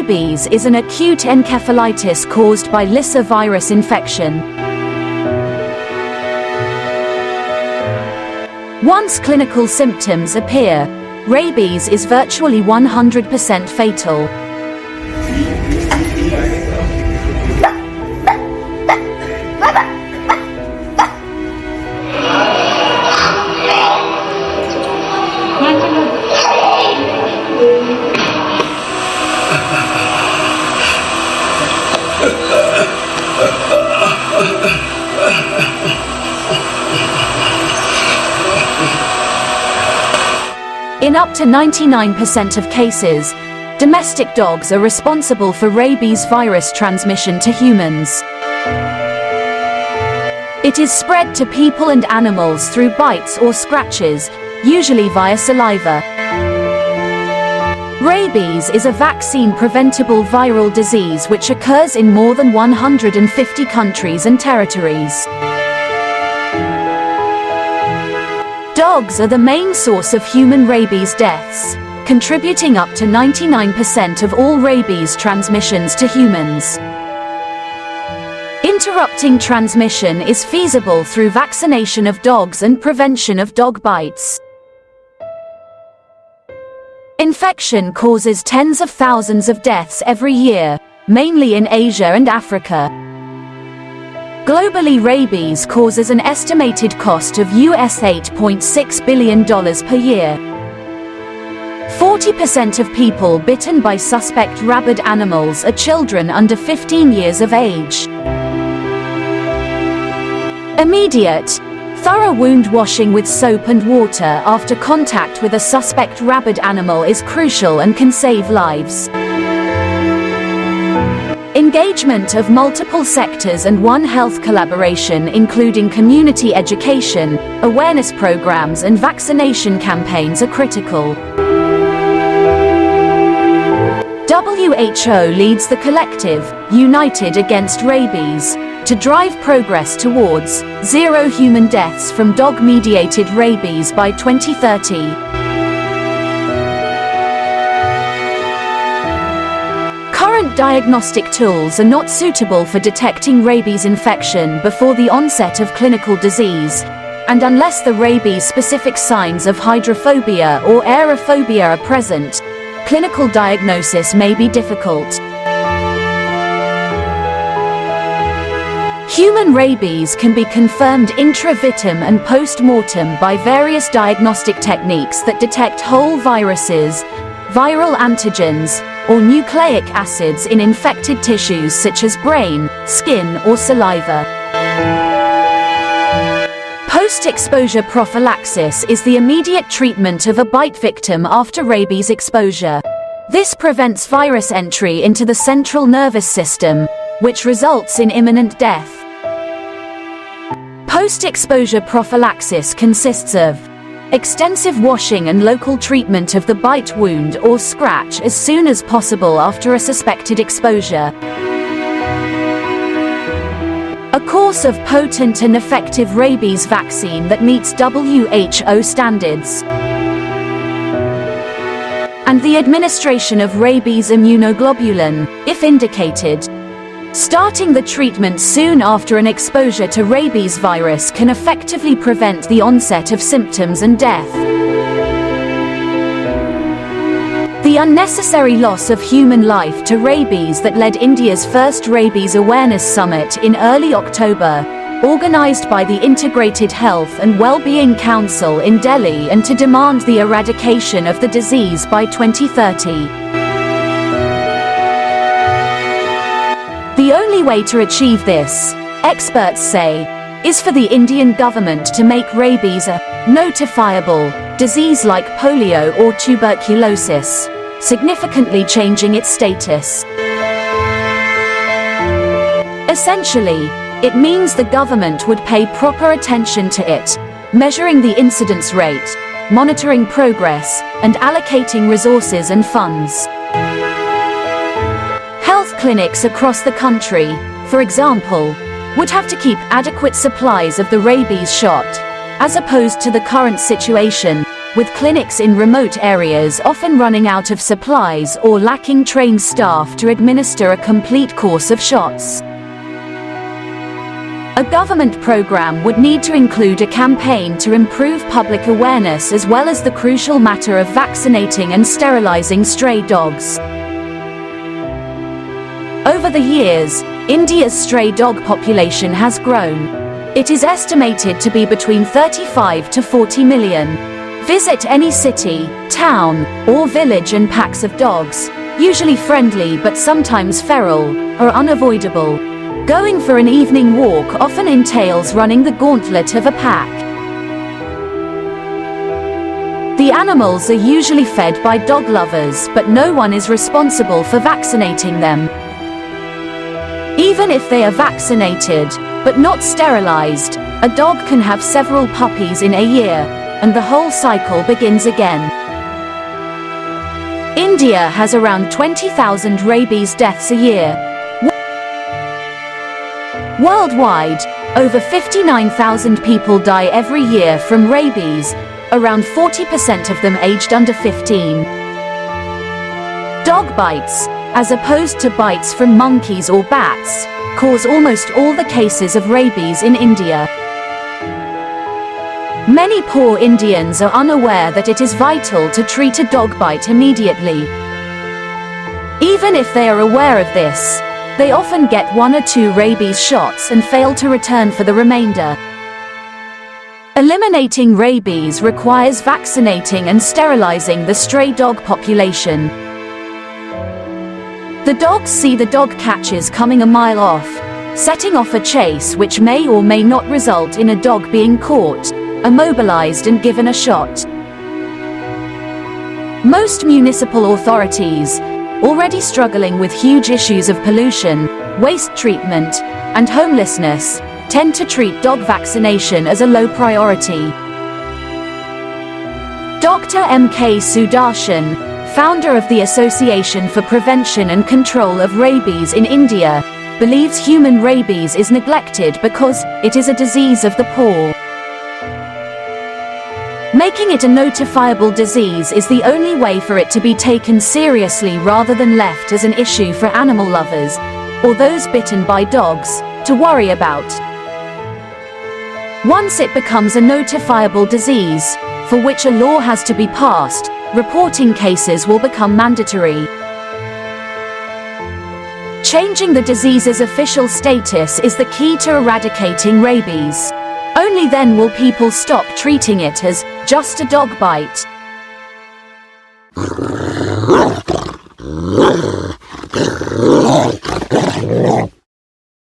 Rabies is an acute encephalitis caused by Lissa virus infection. Once clinical symptoms appear, rabies is virtually 100% fatal. In up to 99% of cases, domestic dogs are responsible for rabies virus transmission to humans. It is spread to people and animals through bites or scratches, usually via saliva. Rabies is a vaccine-preventable viral disease which occurs in more than 150 countries and territories. Dogs are the main source of human rabies deaths, contributing up to 99% of all rabies transmissions to humans. Interrupting transmission is feasible through vaccination of dogs and prevention of dog bites. Infection causes tens of thousands of deaths every year, mainly in Asia and Africa. Globally, rabies causes an estimated cost of US $8.6 billion per year. 40% of people bitten by suspect rabid animals are children under 15 years of age. Immediate, thorough wound washing with soap and water after contact with a suspect rabid animal is crucial and can save lives. Engagement of multiple sectors and One Health collaboration, including community education, awareness programs and vaccination campaigns, are critical. WHO leads the collective, United Against Rabies, to drive progress towards zero human deaths from dog-mediated rabies by 2030. Current diagnostic tools are not suitable for detecting rabies infection before the onset of clinical disease, and unless the rabies-specific signs of hydrophobia or aerophobia are present, clinical diagnosis may be difficult. Human rabies can be confirmed intra-vitam and post-mortem by various diagnostic techniques that detect whole viruses, viral antigens, or nucleic acids in infected tissues such as brain, skin, or saliva. Post-exposure prophylaxis is the immediate treatment of a bite victim after rabies exposure. This prevents virus entry into the central nervous system, which results in imminent death. Post-exposure prophylaxis consists of extensive washing and local treatment of the bite wound or scratch as soon as possible after a suspected exposure. A course of potent and effective rabies vaccine that meets WHO standards. And the administration of rabies immunoglobulin, if indicated. Starting the treatment soon after an exposure to rabies virus can effectively prevent the onset of symptoms and death. The unnecessary loss of human life to rabies that led India's first Rabies Awareness Summit in early October, organized by the Integrated Health and Wellbeing Council in Delhi, and to demand the eradication of the disease by 2030. The only way to achieve this, experts say, is for the Indian government to make rabies a notifiable disease like polio or tuberculosis, significantly changing its status. Essentially, it means the government would pay proper attention to it, measuring the incidence rate, monitoring progress, and allocating resources and funds. Health clinics across the country, for example, would have to keep adequate supplies of the rabies shot, as opposed to the current situation, with clinics in remote areas often running out of supplies or lacking trained staff to administer a complete course of shots. A government program would need to include a campaign to improve public awareness as well as the crucial matter of vaccinating and sterilizing stray dogs. Over the years, India's stray dog population has grown. It is estimated to be between 35 to 40 million. Visit any city, town, or village and packs of dogs, usually friendly but sometimes feral, are unavoidable. Going for an evening walk often entails running the gauntlet of a pack. The animals are usually fed by dog lovers, but no one is responsible for vaccinating them. Even if they are vaccinated, but not sterilized, a dog can have several puppies in a year, and the whole cycle begins again. India has around 20,000 rabies deaths a year. Worldwide, over 59,000 people die every year from rabies, around 40% of them aged under 15. Dog bites, as opposed to bites from monkeys or bats, cause almost all the cases of rabies in India. Many poor Indians are unaware that it is vital to treat a dog bite immediately. Even if they are aware of this, they often get 1 or 2 rabies shots and fail to return for the remainder. Eliminating rabies requires vaccinating and sterilizing the stray dog population. The dogs see the dog catchers coming a mile off, setting off a chase which may or may not result in a dog being caught, immobilized and given a shot. Most municipal authorities, already struggling with huge issues of pollution, waste treatment, and homelessness, tend to treat dog vaccination as a low priority. Dr. M.K. Sudarshan, founder of the Association for Prevention and Control of Rabies in India, believes human rabies is neglected because it is a disease of the poor. Making it a notifiable disease is the only way for it to be taken seriously rather than left as an issue for animal lovers, or those bitten by dogs, to worry about. Once it becomes a notifiable disease, for which a law has to be passed, reporting cases will become mandatory. Changing the disease's official status is the key to eradicating rabies. Only then will people stop treating it as just a dog bite.